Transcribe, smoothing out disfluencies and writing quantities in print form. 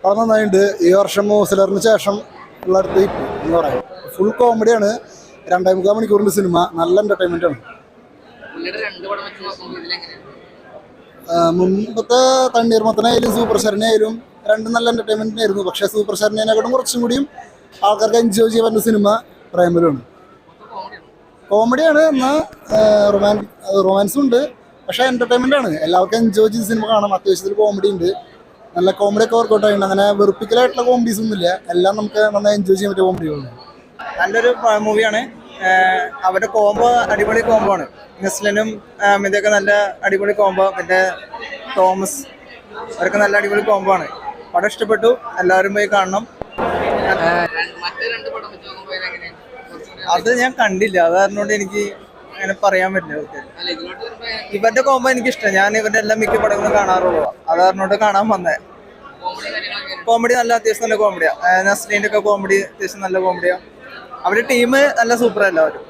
അത് നന്നായിട്ടുണ്ട്. ഈ വർഷം മൂസലറിന് ശേഷം ഉള്ള അടുത്ത് എന്ന് പറയാം. ഫുൾ കോമഡിയാണ്. 2.25 മണിക്കൂറിന്റെ സിനിമ. നല്ല എന്റർടൈൻമെന്റ് ആണ്. മുമ്പത്തെ തണ്ണീർമത്തനായാലും സൂപ്പർ ശരണിയായാലും രണ്ടും നല്ല എന്റർടൈൻമെന്റ് ആയിരുന്നു. പക്ഷെ സൂപ്പർ ശരണിനെക്കാട്ടും കുറച്ചും കൂടിയും ആൾക്കാർക്ക് എൻജോയ് ചെയ്യാൻ പറ്റുന്ന സിനിമ പ്രേമലുമാണ്. കോമഡിയാണ്, എന്നാൽ റൊമാൻസും ഉണ്ട്. പക്ഷെ എന്റർടൈൻമെന്റ് ആണ്. എല്ലാവർക്കും എൻജോയ് ചെയ്ത സിനിമ കാണാം. അത്യാവശ്യത്തിൽ കോമഡി ഉണ്ട്. നല്ല കോമഡി ഒക്കെ വർക്കൗട്ട് ആയിട്ടുണ്ട്. അങ്ങനെ വെറുപ്പിക്കലായിട്ടുള്ള കോമഡീസ് ഒന്നും ഇല്ല. എല്ലാം നമുക്ക് നന്നായി എൻജോയ് ചെയ്യാൻ പറ്റിയ കോമഡികളുണ്ട്. നല്ലൊരു മൂവിയാണ്. അവരുടെ കോംബോ അടിപൊളി കോംബോ ആണ്. നെസ്ലിനും ഇതൊക്കെ നല്ല അടിപൊളി കോംബോ. പിന്നെ തോമസ് അവരൊക്കെ നല്ല അടിപൊളി കോംബോ ആണ്. പടം ഇഷ്ടപ്പെട്ടു. എല്ലാവരും പോയി കാണണം. അത് ഞാൻ കണ്ടില്ല. അത് കാരണോണ്ട് എനിക്ക് അങ്ങനെ പറയാൻ പറ്റില്ല. ഇവരുടെ കോംബോ എനിക്ക് ഇഷ്ടം. ഞാൻ ഇവരുടെ എല്ലാം മിക്ക പടങ്ങളും കാണാറുള്ളൂ. അത് കാരണോണ്ട് കാണാൻ വന്നേ. കോമഡി നല്ല അത്യാവശ്യം നല്ല കോമഡിയാ. നസ്ലിന്റെ ഒക്കെ കോമഡി അത്യാവശ്യം നല്ല കോമഡിയാ. അവരുടെ ടീം നല്ല സൂപ്പർ എല്ലാവരും.